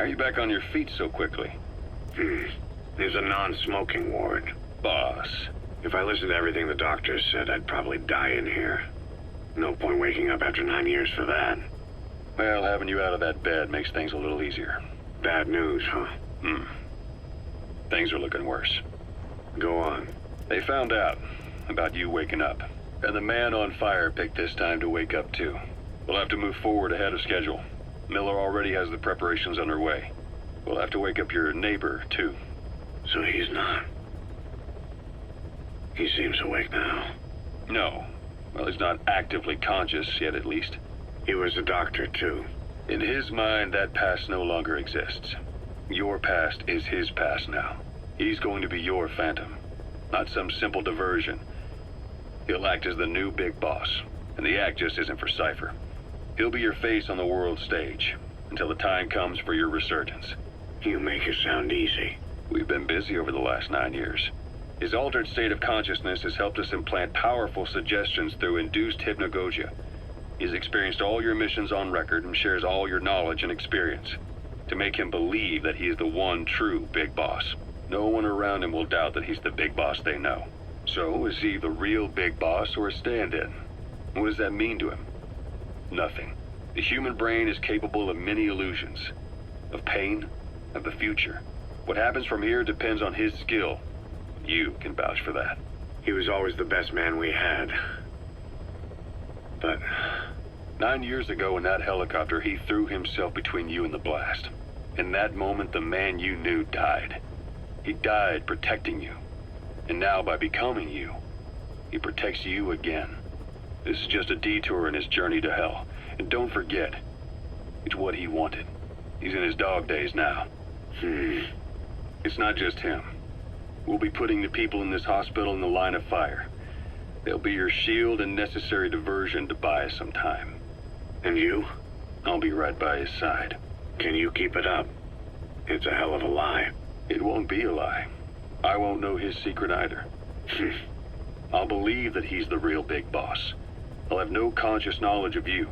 are you back on your feet so quickly? There's a non-smoking ward. Boss. If I listened to everything the doctors said, I'd probably die in here. No point waking up after 9 years for that. Well, having you out of that bed makes things a little easier. Bad news, huh? Things are looking worse. Go on. They found out about you waking up. And the man on fire picked this time to wake up too. We'll have to move forward ahead of schedule. Miller already has the preparations underway. We'll have to wake up your neighbor too. So he's not. He seems awake now. No. Well, he's not actively conscious yet, at least. He was a doctor, too. In his mind, that past no longer exists. Your past is his past now. He's going to be your phantom, not some simple diversion. He'll act as the new big boss, and the act just isn't for Cypher. He'll be your face on the world stage, until the time comes for your resurgence. You make it sound easy. We've been busy over the last 9 years. His altered state of consciousness has helped us implant powerful suggestions through induced hypnagogia. He's experienced all your missions on record and shares all your knowledge and experience to make him believe that he is the one true big boss. No one around him will doubt that he's the big boss they know. So, is he the real big boss or a stand-in? What does that mean to him? Nothing. The human brain is capable of many illusions. Of pain, of the future. What happens from here depends on his skill. You can vouch for that. He was always the best man we had. But 9 years ago in that helicopter, he threw himself between you and the blast. In that moment, the man you knew died. He died protecting you. And now, by becoming you, he protects you again. This is just a detour in his journey to hell. And don't forget, it's what he wanted. He's in his dog days now. It's not just him. We'll be putting the people in this hospital in the line of fire. They'll be your shield and necessary diversion to buy us some time. And you? I'll be right by his side. Can you keep it up? It's a hell of a lie. It won't be a lie. I won't know his secret either. I'll believe that he's the real big boss. I'll have no conscious knowledge of you.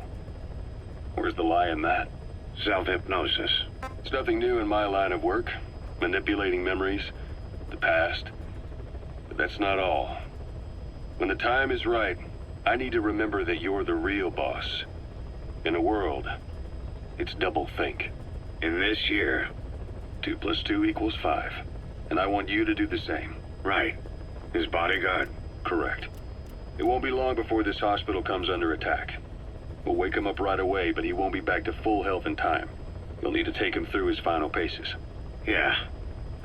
Where's the lie in that? Self-hypnosis. It's nothing new in my line of work. Manipulating memories, the past. But that's not all. When the time is right, I need to remember that you're the real boss. In a world, it's double think. In this year, 2 + 2 = 5. And I want you to do the same. right. His bodyguard. Correct. It won't be long before this hospital comes under attack. We'll wake him up right away, but he won't be back to full health in time. You'll need to take him through his final paces. Yeah.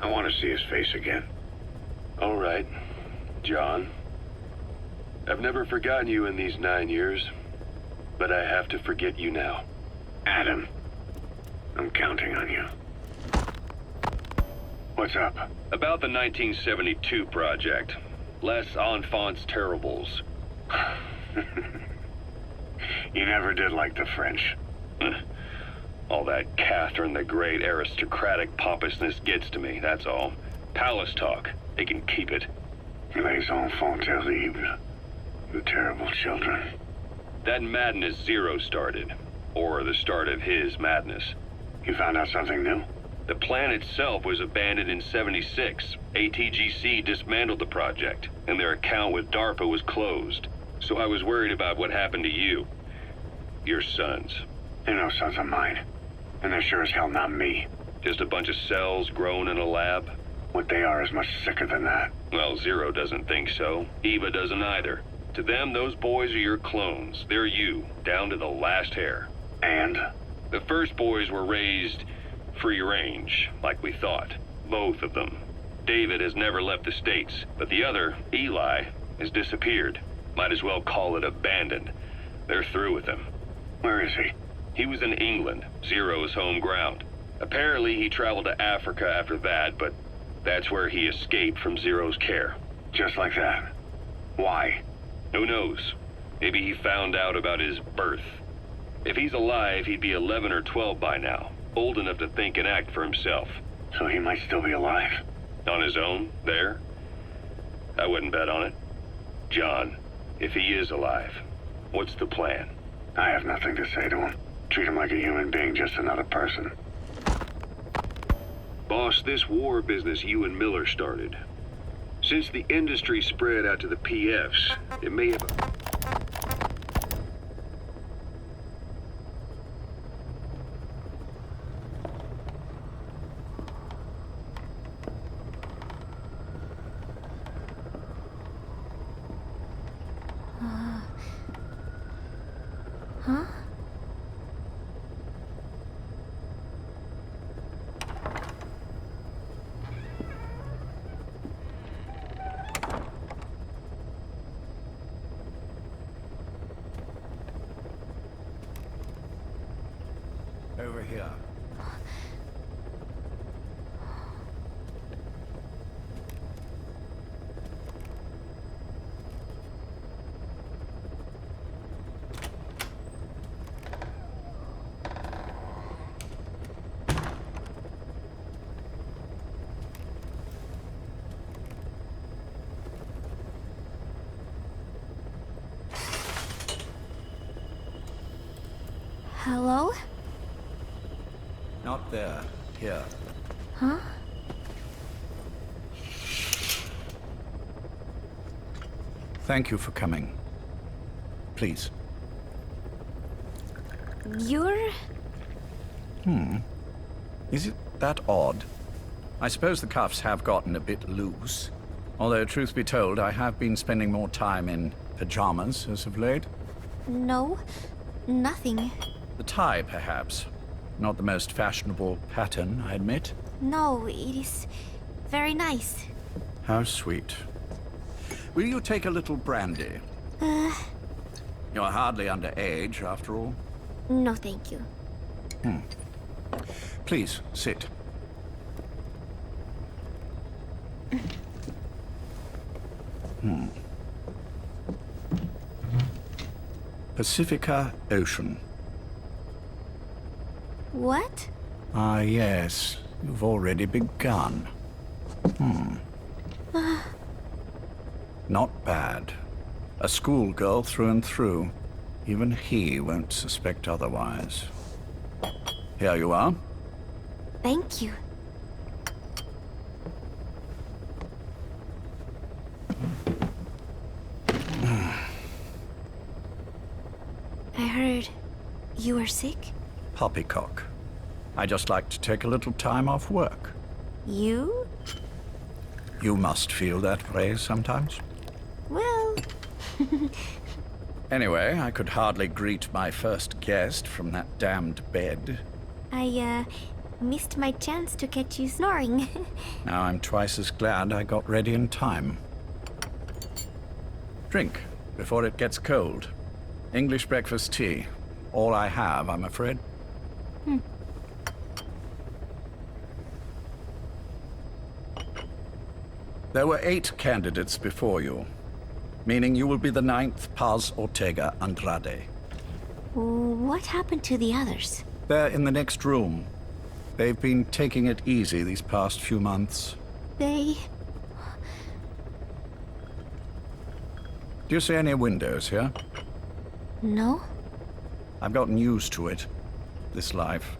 I want to see his face again. All right, John. I've never forgotten you in these 9 years, but I have to forget you now. Adam. I'm counting on you. What's up? About the 1972 project. Les Enfants Terribles. You never did like the French. All that Catherine the Great aristocratic pompousness gets to me, that's all. Palace talk. They can keep it. Les enfants terribles. The terrible children. That madness Zero started. Or the start of his madness. You found out something new? The plan itself was abandoned in '76. ATGC dismantled the project, and their account with DARPA was closed. So I was worried about what happened to you. Your sons. They're no sons of mine. And they're sure as hell not me. Just a bunch of cells grown in a lab? What they are is much sicker than that. Well, Zero doesn't think so. Eva doesn't either. To them, those boys are your clones. They're you, down to the last hair. And? The first boys were raised free range, like we thought. Both of them. David has never left the States, but the other, Eli, has disappeared. Might as well call it abandoned. They're through with him. Where is he? He was in England, Zero's home ground. Apparently he traveled to Africa after that, but that's where he escaped from Zero's care. Just like that. Why? Who knows? Maybe he found out about his birth. If he's alive, he'd be 11 or 12 by now. Old enough to think and act for himself. So he might still be alive. On his own, there? I wouldn't bet on it. John, if he is alive, what's the plan? I have nothing to say to him. Treat him like a human being, just another person. Boss, this war business you and Miller started. Since the industry spread out to the PFs, it may have... Huh? Over here. Hello? Not there. Here. Huh? Thank you for coming. Please. You're... Is it that odd? I suppose the cuffs have gotten a bit loose. Although, truth be told, I have been spending more time in pajamas as of late. No, nothing. The tie, perhaps. Not the most fashionable pattern, I admit. No, it is very nice. How sweet. Will you take a little brandy? You're hardly underage, after all. No, thank you. Please, sit. Pacifica Ocean. What? Ah, yes. You've already begun. Not bad. A schoolgirl through and through. Even he won't suspect otherwise. Here you are. Thank you. I heard you were sick? Poppycock. I just like to take a little time off work. You? You must feel that way sometimes. Well... Anyway, I could hardly greet my first guest from that damned bed. I, missed my chance to catch you snoring. Now I'm twice as glad I got ready in time. Drink, before it gets cold. English breakfast tea. All I have, I'm afraid. There were 8 candidates before you, meaning you will be the 9th Paz Ortega Andrade. What happened to the others? They're in the next room. They've been taking it easy these past few months. They... Do you see any windows here? No? I've gotten used to it, this life.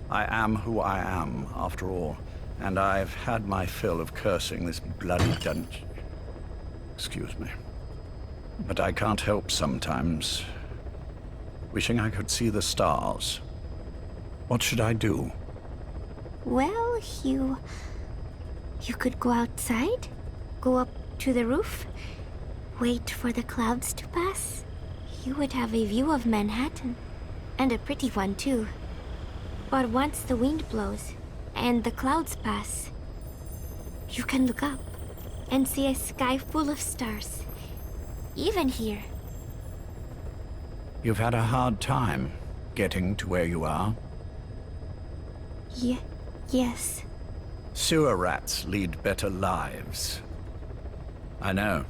I am who I am, after all, and I've had my fill of cursing this bloody dungeon. Excuse me. But I can't help sometimes wishing I could see the stars. What should I do? Well, you could go outside, go up to the roof, wait for the clouds to pass. You would have a view of Manhattan, and a pretty one too. But once the wind blows and the clouds pass, you can look up and see a sky full of stars, even here. You've had a hard time getting to where you are. Yes. Sewer rats lead better lives. I know.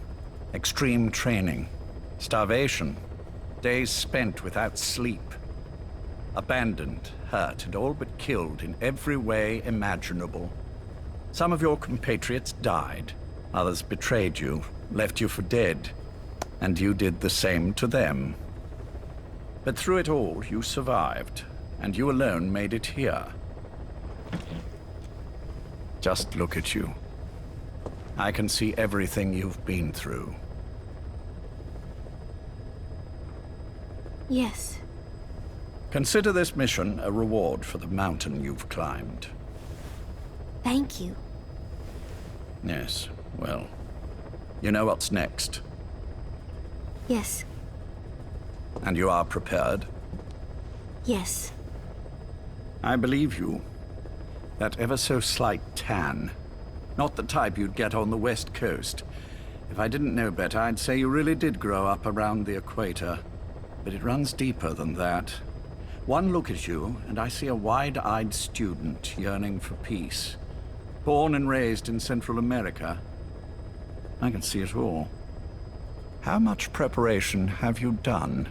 Extreme training, starvation, days spent without sleep. Abandoned, hurt, and all but killed in every way imaginable. Some of your compatriots died. Others betrayed you, left you for dead. And you did the same to them. But through it all, you survived, and you alone made it here. Just look at you. I can see everything you've been through. Yes. Consider this mission a reward for the mountain you've climbed. Thank you. Yes, well, you know what's next. Yes. And you are prepared? Yes. I believe you. That ever so slight tan. Not the type you'd get on the West Coast. If I didn't know better, I'd say you really did grow up around the equator. But it runs deeper than that. One look at you, and I see a wide-eyed student yearning for peace. Born and raised in Central America. I can see it all. How much preparation have you done?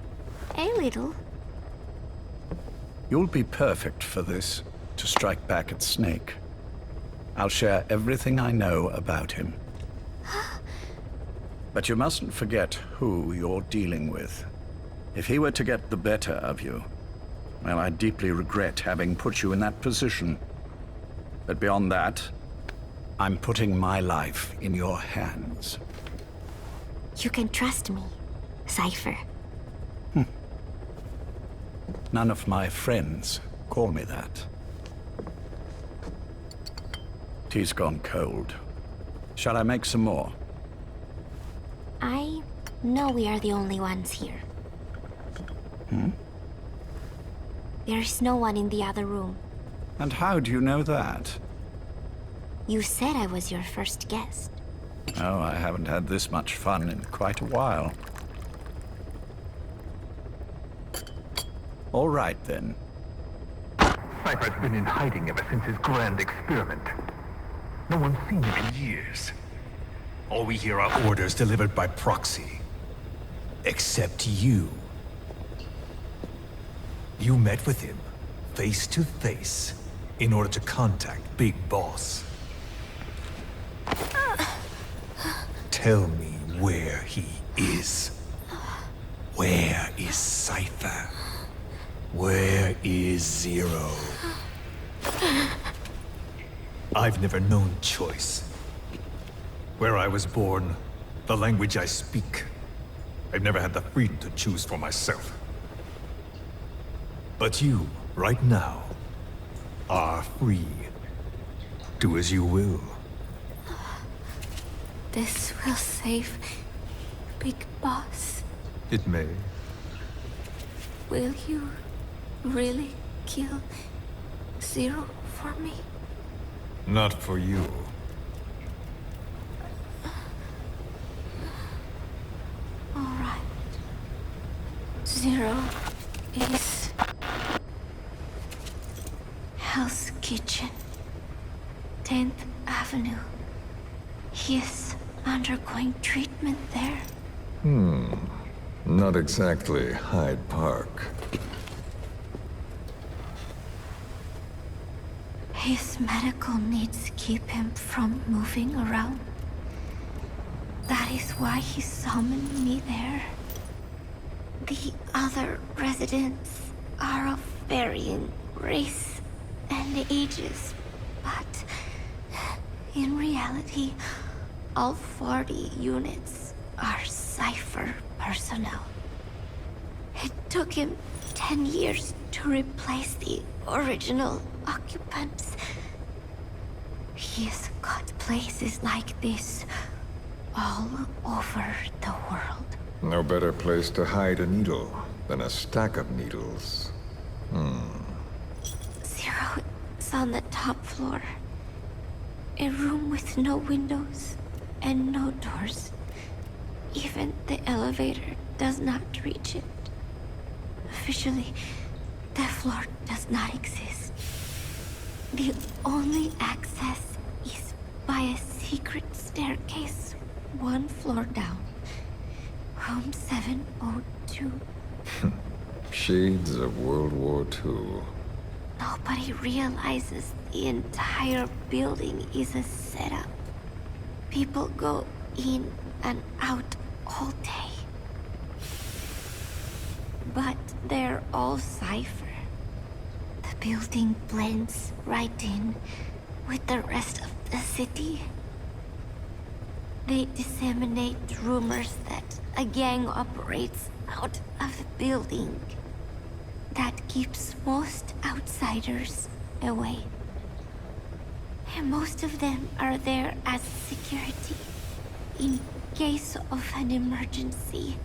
A little. You'll be perfect for this, to strike back at Snake. I'll share everything I know about him. But you mustn't forget who you're dealing with. If he were to get the better of you, well, I deeply regret having put you in that position. But beyond that, I'm putting my life in your hands. You can trust me, Cypher. None of my friends call me that. Tea's gone cold. Shall I make some more? I know we are the only ones here. There's no one in the other room. And how do you know that? You said I was your first guest. Oh, I haven't had this much fun in quite a while. All right, then. Cypher's been in hiding ever since his grand experiment. No one's seen him in years. All we hear are orders delivered by proxy. Except you. You met with him, face to face, in order to contact Big Boss. Tell me where he is. Where is Cypher? Where is Zero? I've never known choice. Where I was born, the language I speak, I've never had the freedom to choose for myself. But you, right now, are free. Do as you will. This will save Big Boss. It may. Will you really kill Zero for me? Not for you. All right. Zero is Hell's Kitchen, 10th Avenue. He is undergoing treatment there. Not exactly Hyde Park. His medical needs keep him from moving around. That is why he summoned me there. The other residents are of varying race and ages, but in reality, all 40 units are Cypher personnel. It took him 10 years to replace the original occupants. He has got places like this all over the world. No better place to hide a needle than a stack of needles. Zero is on the top floor. A room with no windows and no doors. Even the elevator does not reach it. Officially, the floor does not exist. The only access is by a secret staircase 1 floor down. Room 702. Shades of World War II. Nobody realizes the entire building is a setup. People go in and out all day. But they're all Cypher. The building blends right in with the rest of the a city. They disseminate rumors that a gang operates out of a building that keeps most outsiders away. And most of them are there as security in case of an emergency.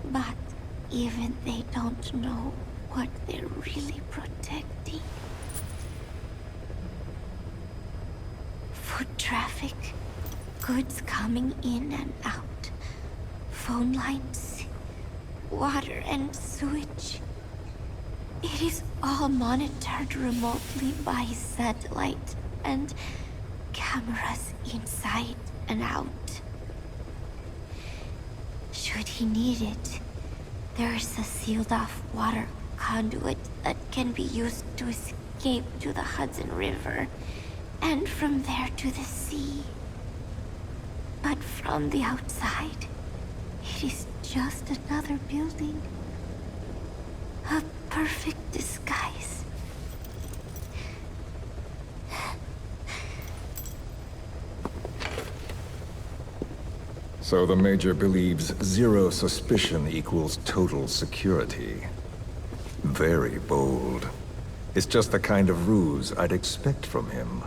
But even they don't know what they're really protecting. Foot traffic, goods coming in and out, phone lines, water and sewage. It is all monitored remotely by satellite and cameras inside and out. Should he need it, there is a sealed-off water conduit that can be used to escape to the Hudson River, and from there to the sea. But from the outside, it is just another building. A perfect disguise. So the Major believes zero suspicion equals total security. Very bold. It's just the kind of ruse I'd expect from him.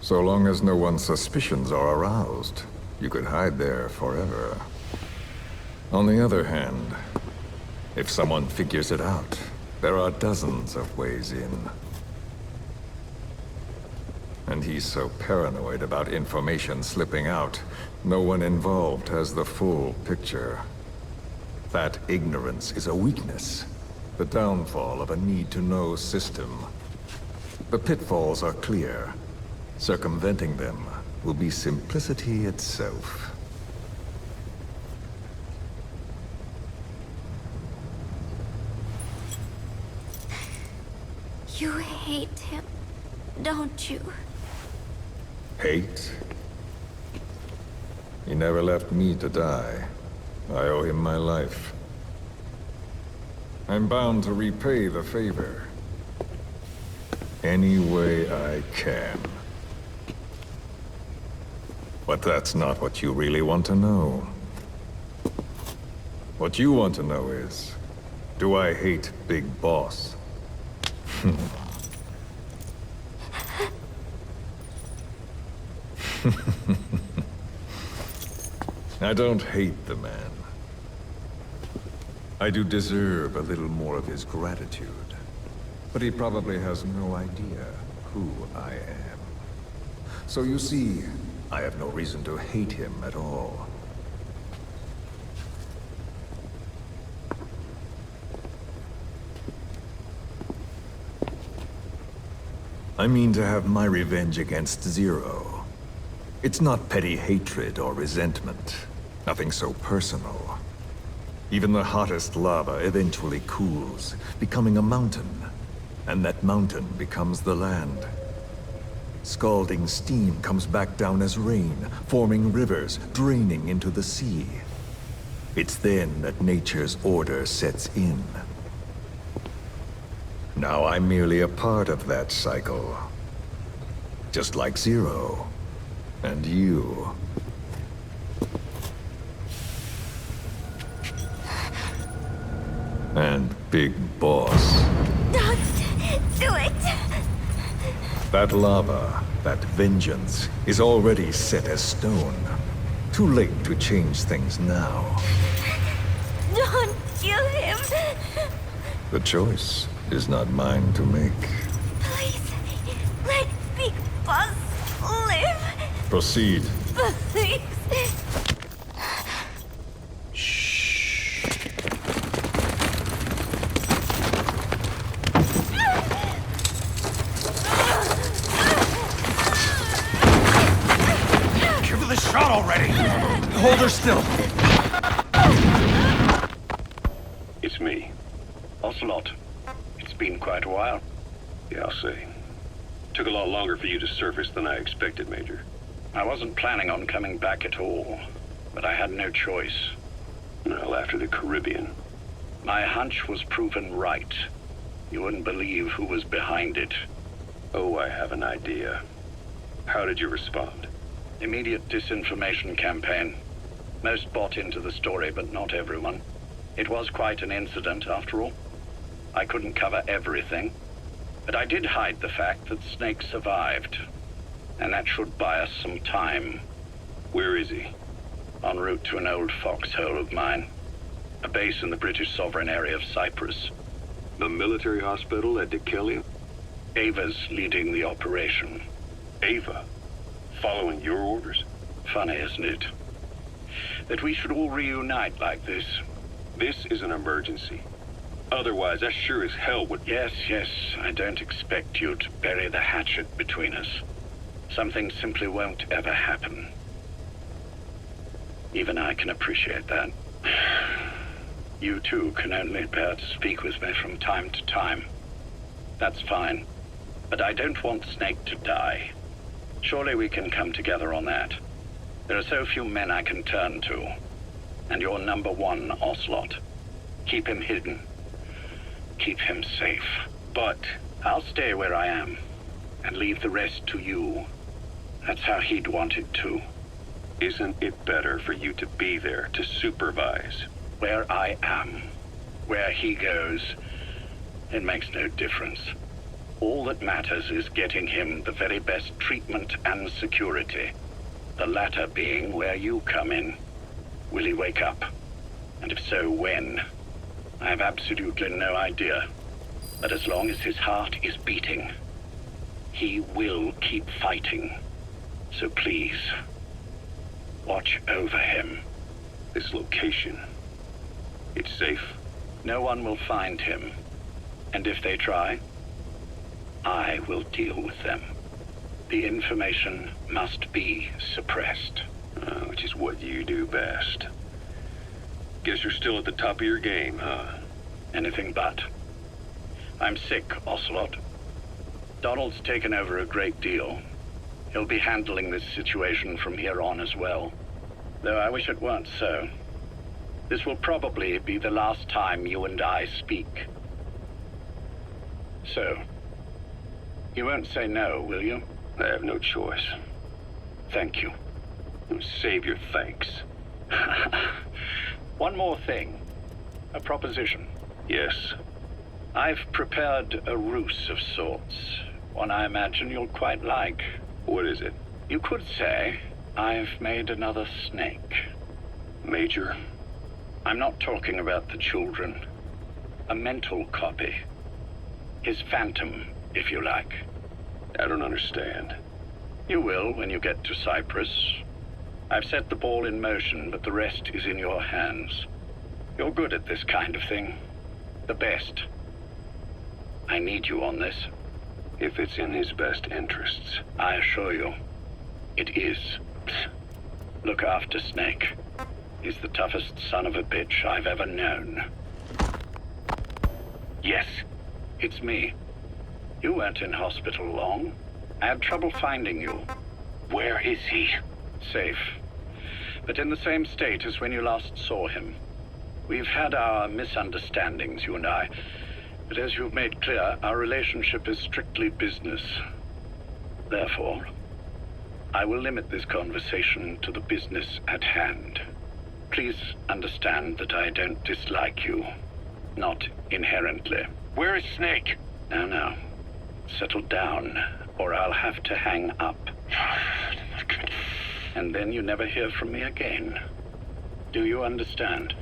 So long as no one's suspicions are aroused, you could hide there forever. On the other hand, if someone figures it out, there are dozens of ways in. And he's so paranoid about information slipping out, no one involved has the full picture. That ignorance is a weakness, the downfall of a need-to-know system. The pitfalls are clear. Circumventing them will be simplicity itself. You hate him, don't you? Hate? He never left me to die. I owe him my life. I'm bound to repay the favor. Any way I can. But that's not what you really want to know. What you want to know is, do I hate Big Boss? I don't hate the man. I do deserve a little more of his gratitude. But he probably has no idea who I am. So you see, I have no reason to hate him at all. I mean to have my revenge against Zero. It's not petty hatred or resentment. Nothing so personal. Even the hottest lava eventually cools, becoming a mountain. And that mountain becomes the land. Scalding steam comes back down as rain, forming rivers, draining into the sea. It's then that nature's order sets in. Now I'm merely a part of that cycle. Just like Zero. And you. And Big Boss. Don't do it! That lava, that vengeance, is already set as stone. Too late to change things now. Don't kill him! The choice is not mine to make. Please, let Big Boss live! Proceed. Please! Give her the shot already! Hold her still! It's me. Ocelot. It's been quite a while. Yeah, I'll say. Took a lot longer for you to surface than I expected, Major. I wasn't planning on coming back at all, but I had no choice. Well, after the Caribbean. My hunch was proven right. You wouldn't believe who was behind it. Oh, I have an idea. How did you respond? Immediate disinformation campaign. Most bought into the story, but not everyone. It was quite an incident, after all. I couldn't cover everything, but I did hide the fact that Snake survived, and that should buy us some time. Where is he? En route to an old foxhole of mine. A base in the British sovereign area of Cyprus. The military hospital that did kill you? Ava's leading the operation. Ava? Following your orders? Funny, isn't it? That we should all reunite like this. This is an emergency. Otherwise, I sure as hell would... Yes, I don't expect you to bury the hatchet between us. Something simply won't ever happen. Even I can appreciate that. You too can only bear to speak with me from time to time. That's fine. But I don't want Snake to die. Surely we can come together on that. There are so few men I can turn to. And you're number one, Ocelot. Keep him hidden. Keep him safe. But I'll stay where I am and leave the rest to you. That's how he'd want it too. Isn't it better for you to be there to supervise? Where I am, where he goes, it makes no difference. All that matters is getting him the very best treatment and security. The latter being where you come in. Will he wake up? And if so, when? I have absolutely no idea. But as long as his heart is beating, he will keep fighting. So please, watch over him. This location, it's safe? No one will find him. And if they try, I will deal with them. The information must be suppressed. Which is what you do best. Guess you're still at the top of your game, huh? Anything but. I'm sick, Ocelot. Donald's taken over a great deal. He'll be handling this situation from here on as well. Though I wish it weren't so. This will probably be the last time you and I speak. So, you won't say no, will you? I have no choice. Thank you. Save your thanks. One more thing. A proposition. Yes. I've prepared a ruse of sorts. One I imagine you'll quite like. What is it? You could say I've made another Snake. Major? I'm not talking about the children. A mental copy. His phantom, if you like. I don't understand. You will when you get to Cyprus. I've set the ball in motion, but the rest is in your hands. You're good at this kind of thing. The best. I need you on this. If it's in his best interests. I assure you, it is. Look after Snake. He's the toughest son of a bitch I've ever known. Yes, it's me. You weren't in hospital long. I had trouble finding you. Where is he? Safe. But in the same state as when you last saw him. We've had our misunderstandings, you and I. But as you've made clear, our relationship is strictly business. Therefore, I will limit this conversation to the business at hand. Please understand that I don't dislike you. Not inherently. Where is Snake? No. Settle down, or I'll have to hang up. And then you never hear from me again. Do you understand?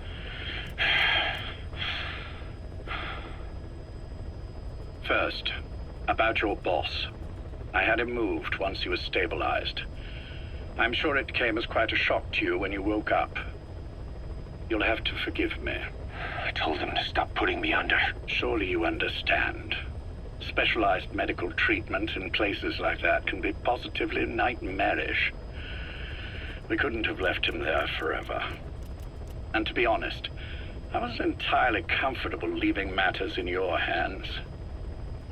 First, about your boss. I had him moved once he was stabilized. I'm sure it came as quite a shock to you when you woke up. You'll have to forgive me. I told him to stop putting me under. Surely you understand. Specialized medical treatment in places like that can be positively nightmarish. We couldn't have left him there forever. And to be honest, I wasn't entirely comfortable leaving matters in your hands.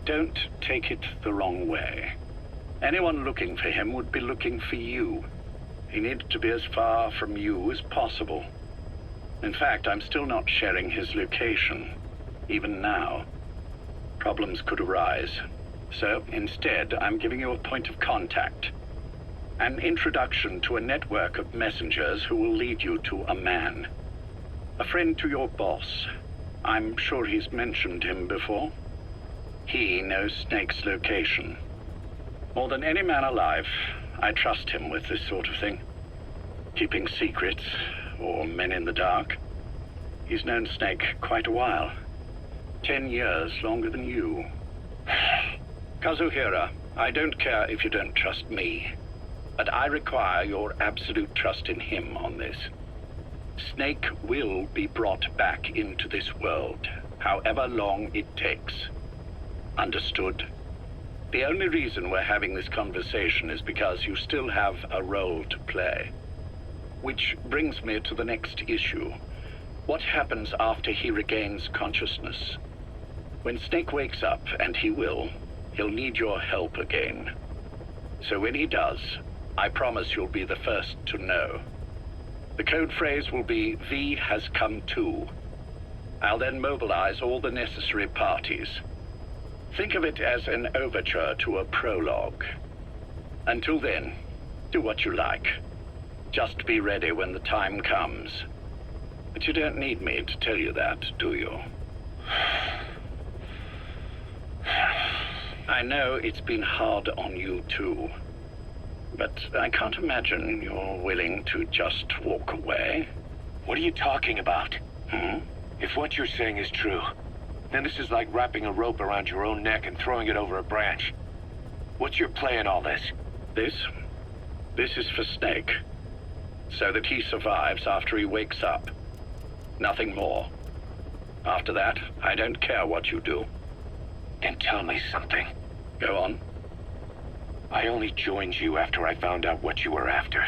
Don't take it the wrong way. Anyone looking for him would be looking for you. He needed to be as far from you as possible. In fact, I'm still not sharing his location, even now. Problems could arise. So, instead, I'm giving you a point of contact. An introduction to a network of messengers who will lead you to a man. A friend to your boss. I'm sure he's mentioned him before. He knows Snake's location. More than any man alive, I trust him with this sort of thing. Keeping secrets, or men in the dark. He's known Snake quite a while. 10 years longer than you. Kazuhira, I don't care if you don't trust me, but I require your absolute trust in him on this. Snake will be brought back into this world, however long it takes. Understood? The only reason we're having this conversation is because you still have a role to play. Which brings me to the next issue. What happens after he regains consciousness? When Snake wakes up, and he will, he'll need your help again. So when he does, I promise you'll be the first to know. The code phrase will be, V has come to. I'll then mobilize all the necessary parties. Think of it as an overture to a prologue. Until then, do what you like. Just be ready when the time comes. But you don't need me to tell you that, do you? I know it's been hard on you too. But I can't imagine you're willing to just walk away. What are you talking about? If what you're saying is true, then this is like wrapping a rope around your own neck and throwing it over a branch. What's your play in all this? This is for Snake. So that he survives after he wakes up. Nothing more. After that, I don't care what you do. Then tell me something. Go on. I only joined you after I found out what you were after.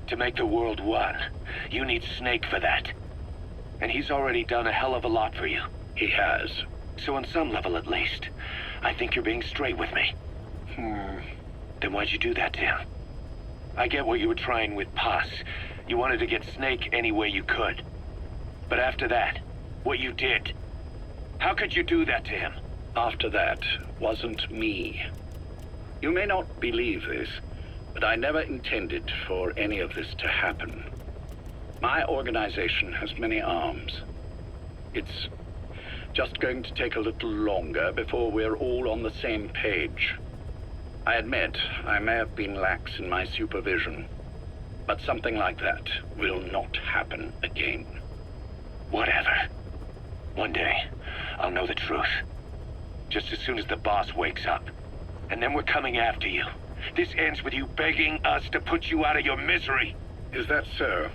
To make the world one, you need Snake for that. And he's already done a hell of a lot for you. He has. So on some level at least, I think you're being straight with me. Then why'd you do that to him? I get what you were trying with Paz. You wanted to get Snake any way you could. But after that, what you did, how could you do that to him? After that wasn't me. You may not believe this, but I never intended for any of this to happen. My organization has many arms. It's just going to take a little longer before we're all on the same page. I admit I may have been lax in my supervision, but something like that will not happen again. Whatever. One day, I'll know the truth. Just as soon as the boss wakes up. And then we're coming after you. This ends with you begging us to put you out of your misery. Is that so?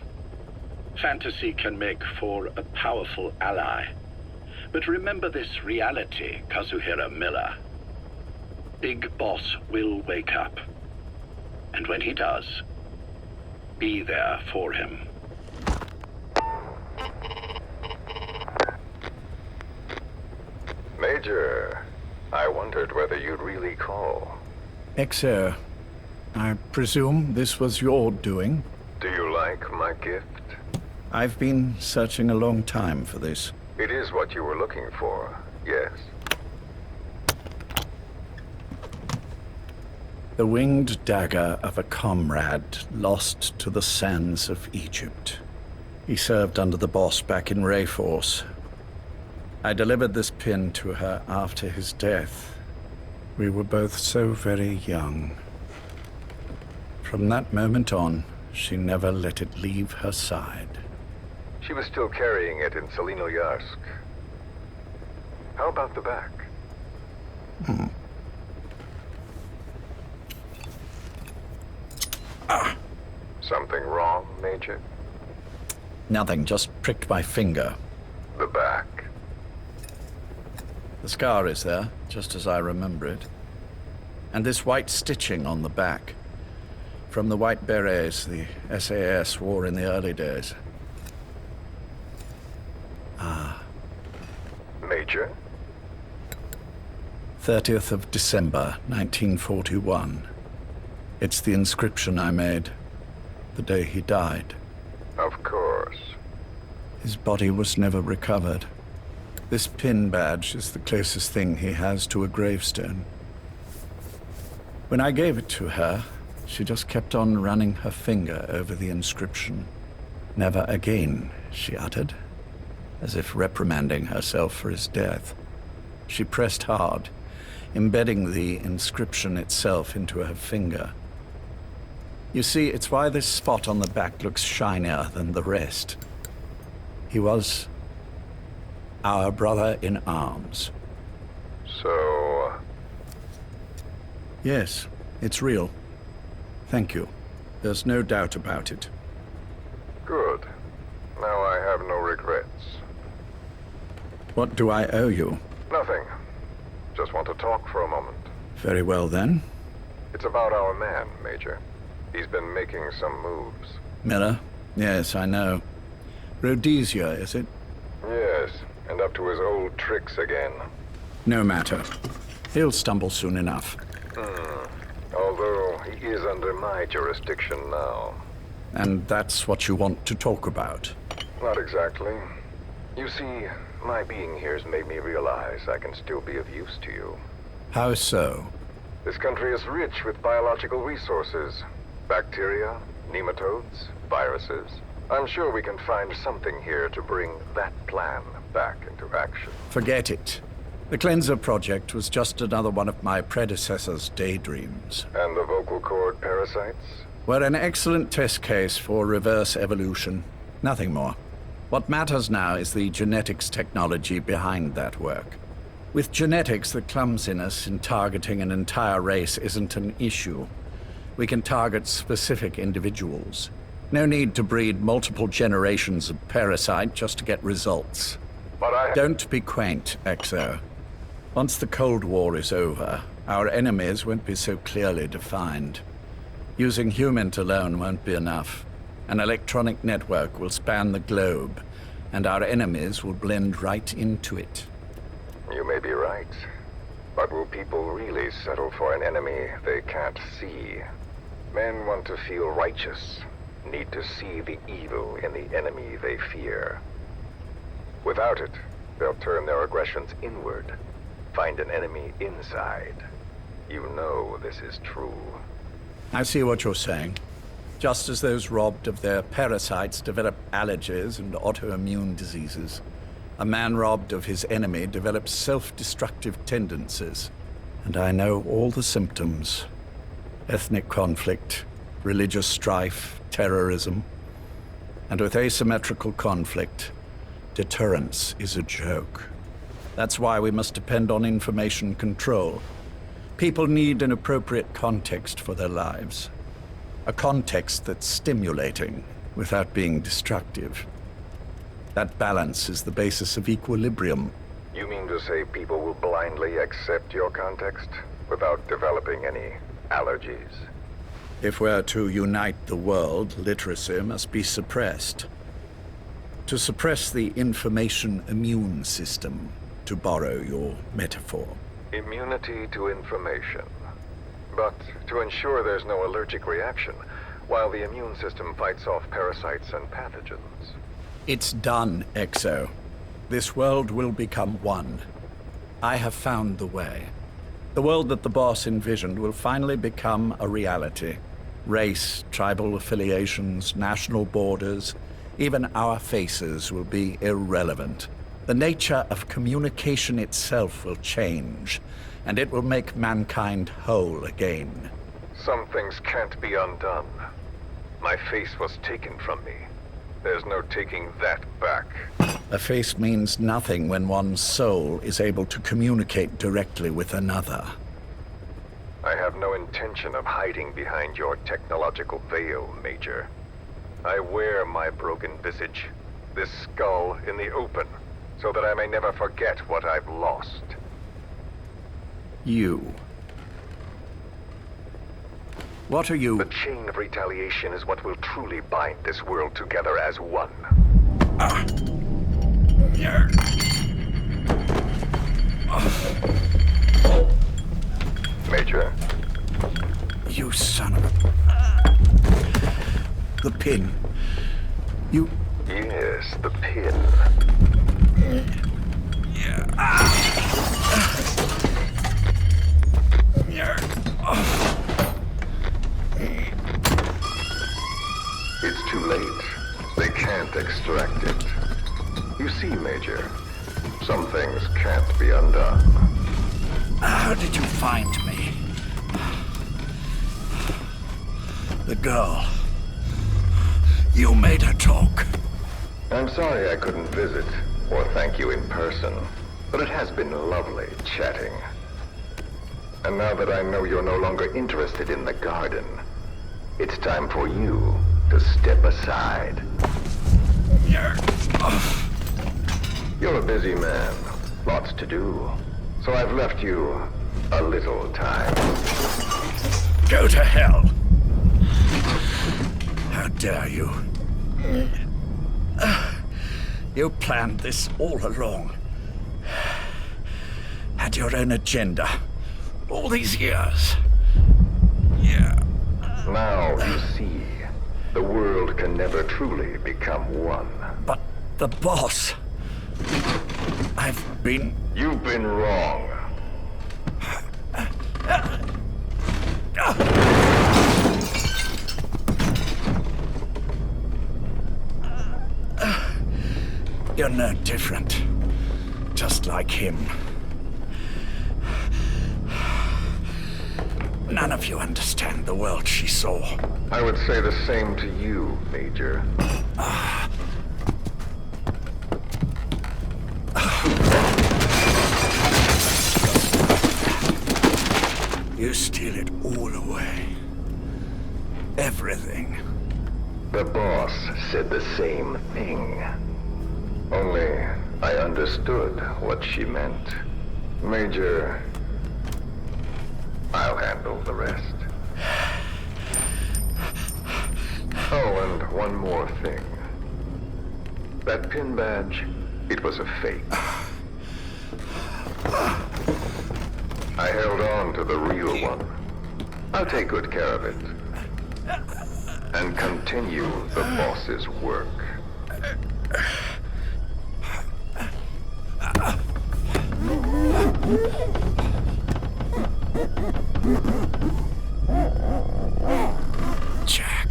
Fantasy can make for a powerful ally. But remember this reality, Kazuhira Miller. Big Boss will wake up. And when he does, be there for him. Major, I wondered whether you'd really call. Exer, I presume this was your doing? Do you like my gift? I've been searching a long time for this. It is what you were looking for, yes. The winged dagger of a comrade lost to the sands of Egypt. He served under the boss back in Rayforce. I delivered this pin to her after his death. We were both so very young. From that moment on, she never let it leave her side. She was still carrying it in Selinoyarsk. How about the back? Something wrong, Major? Nothing, just pricked my finger. The back. The scar is there, just as I remember it. And this white stitching on the back. From the white berets the SAS wore in the early days. Major? 30th of December, 1941. It's the inscription I made the day he died. Of course. His body was never recovered. This pin badge is the closest thing he has to a gravestone. When I gave it to her, She just kept on running her finger over the inscription. "Never again," she uttered, as if reprimanding herself for his death. She pressed hard, embedding the inscription itself into her finger. You see, it's why this spot on the back looks shinier than the rest. He was our brother in arms. So... Yes, it's real. Thank you. There's no doubt about it. Good. Now I have no regrets. What do I owe you? Nothing. Just want to talk for a moment. Very well, then. It's about our man, Major. He's been making some moves. Miller? Yes, I know. Rhodesia, is it? Yes, and up to his old tricks again. No matter. He'll stumble soon enough. Although he is under my jurisdiction now. And that's what you want to talk about? Not exactly. You see, my being here's made me realize I can still be of use to you. How so? This country is rich with biological resources. Bacteria, nematodes, viruses. I'm sure we can find something here to bring that plan back into action. Forget it. The Cleanser Project was just another one of my predecessor's daydreams. And the vocal cord parasites? We're an excellent test case for reverse evolution. Nothing more. What matters now is the genetics technology behind that work. With genetics, the clumsiness in targeting an entire race isn't an issue. We can target specific individuals. No need to breed multiple generations of parasite just to get results. But Don't be quaint, Exo. Once the Cold War is over, our enemies won't be so clearly defined. Using humans alone won't be enough. An electronic network will span the globe, and our enemies will blend right into it. You may be right. But will people really settle for an enemy they can't see? Men want to feel righteous, need to see the evil in the enemy they fear. Without it, they'll turn their aggressions inward, find an enemy inside. You know this is true. I see what you're saying. Just as those robbed of their parasites develop allergies and autoimmune diseases, a man robbed of his enemy develops self-destructive tendencies. And I know all the symptoms. Ethnic conflict, religious strife, terrorism. And with asymmetrical conflict, deterrence is a joke. That's why we must depend on information control. People need an appropriate context for their lives. A context that's stimulating without being destructive. That balance is the basis of equilibrium. You mean to say people will blindly accept your context without developing any allergies? If we're to unite the world, literacy must be suppressed. To suppress the information immune system, to borrow your metaphor. Immunity to information. But to ensure there's no allergic reaction, while the immune system fights off parasites and pathogens. It's done, Exo. This world will become one. I have found the way. The world that the boss envisioned will finally become a reality. Race, tribal affiliations, national borders, even our faces will be irrelevant. The nature of communication itself will change, and it will make mankind whole again. Some things can't be undone. My face was taken from me. There's no taking that back. A face means nothing when one's soul is able to communicate directly with another. I have no intention of hiding behind your technological veil, Major. I wear my broken visage, this skull, in the open, so that I may never forget what I've lost. You. What are you? The chain of retaliation is what will truly bind this world together as one. Major? You son of a... The pin. You... Yes, the pin. extract it. You see, Major, some things can't be undone. How did you find me? The girl. You made her talk. I'm sorry I couldn't visit or thank you in person, but it has been lovely chatting. And now that I know you're no longer interested in the garden, it's time for you to step aside. You're a busy man, lots to do, so I've left you a little time. Go to hell! How dare you? You planned this all along. Had your own agenda. All these years. Yeah. Now you see, the world can never truly become one. But the boss... You've been wrong. You're no different. Just like him. None of you understand the world she saw. I would say the same to you, Major. You steal it all away. Everything. The boss said the same thing. Only I understood what she meant. Major, I'll handle the rest. Oh, and one more thing. That pin badge, it was a fake. I held on to the real one. I'll take good care of it. And continue the boss's work. Jack.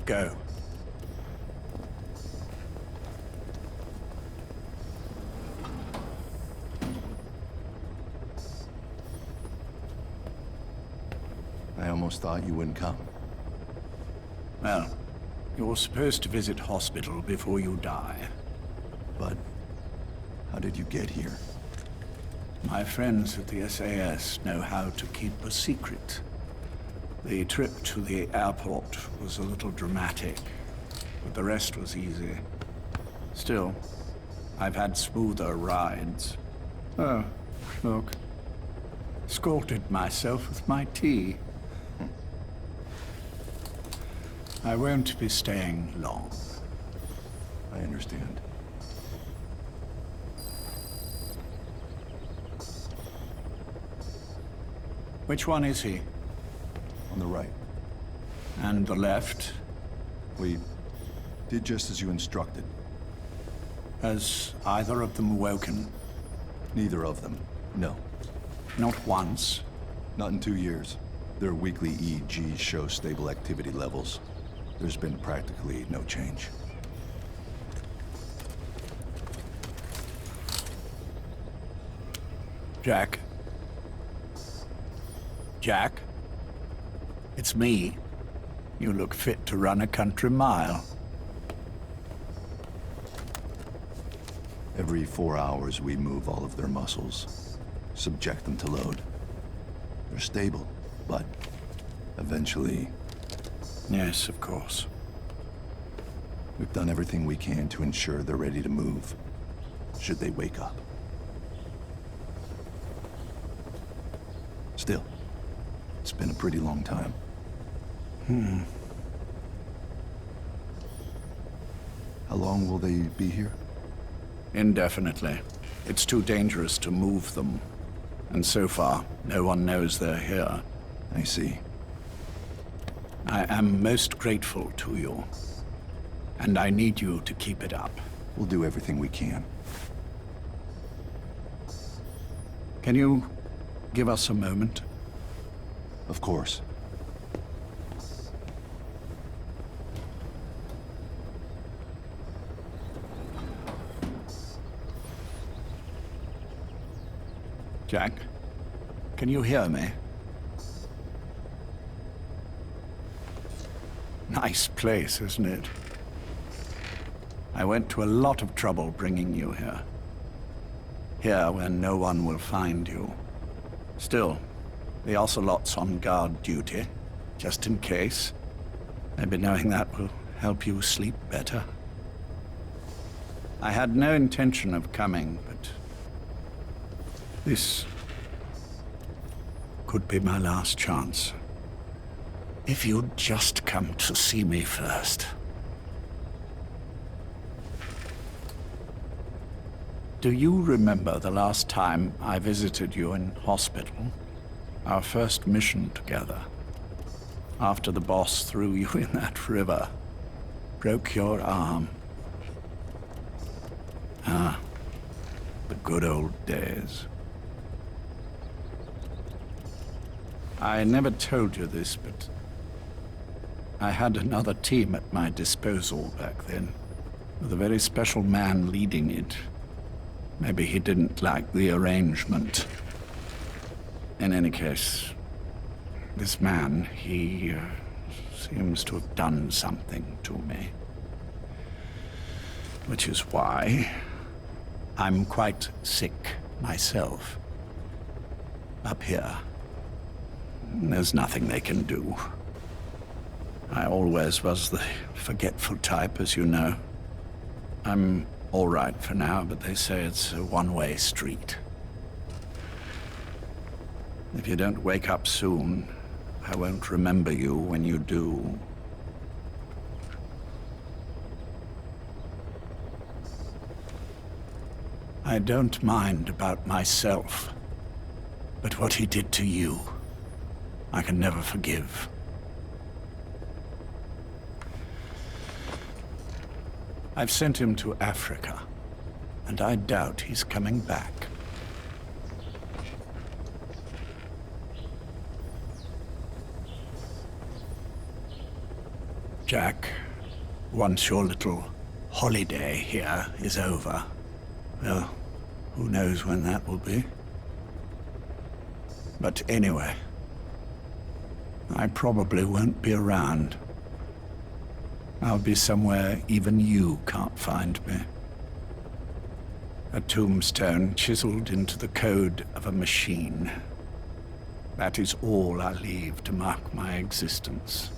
Go. I almost thought you wouldn't come. Well, you're supposed to visit hospital before you die. But how did you get here? My friends at the SAS know how to keep a secret. The trip to the airport was a little dramatic, but the rest was easy. Still, I've had smoother rides. Oh, look. Escorted myself with my tea. I won't be staying long. I understand. Which one is he? On the right. And the left? We did just as you instructed. Has either of them awoken? Neither of them, no. Not once? Not in 2 years. Their weekly EEGs show stable activity levels. There's been practically no change. Jack? Jack? It's me. You look fit to run a country mile. Every 4 hours, we move all of their muscles, subject them to load. They're stable, but eventually... Yes, of course. We've done everything we can to ensure they're ready to move, should they wake up. Still, it's been a pretty long time. How long will they be here? Indefinitely. It's too dangerous to move them. And so far, no one knows they're here. I see. I am most grateful to you. And I need you to keep it up. We'll do everything we can. Can you give us a moment? Of course. Jack, can you hear me? Nice place, isn't it? I went to a lot of trouble bringing you here. Here where no one will find you. Still, the Ocelot's on guard duty, just in case. Maybe knowing that will help you sleep better. I had no intention of coming, but this could be my last chance. If you'd just come to see me first. Do you remember the last time I visited you in hospital? Our first mission together. After the boss threw you in that river. Broke your arm. Ah, the good old days. I never told you this, but I had another team at my disposal back then, with a very special man leading it. Maybe he didn't like the arrangement. In any case, this man, he seems to have done something to me. Which is why I'm quite sick myself. Up here, there's nothing they can do. I always was the forgetful type, as you know. I'm all right for now, but they say it's a one-way street. If you don't wake up soon, I won't remember you when you do. I don't mind about myself, but what he did to you, I can never forgive. I've sent him to Africa, and I doubt he's coming back. Jack, once your little holiday here is over, well, who knows when that will be? But anyway, I probably won't be around. I'll be somewhere even you can't find me. A tombstone chiseled into the code of a machine. That is all I leave to mark my existence.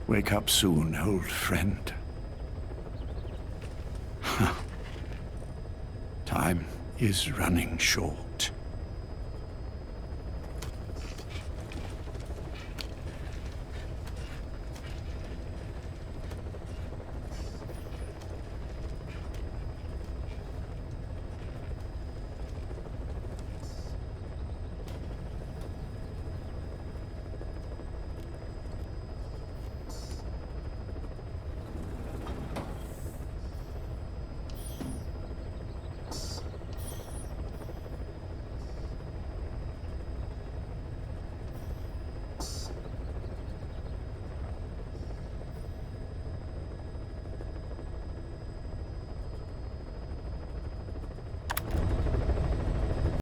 Wake up soon, old friend. Time is running short.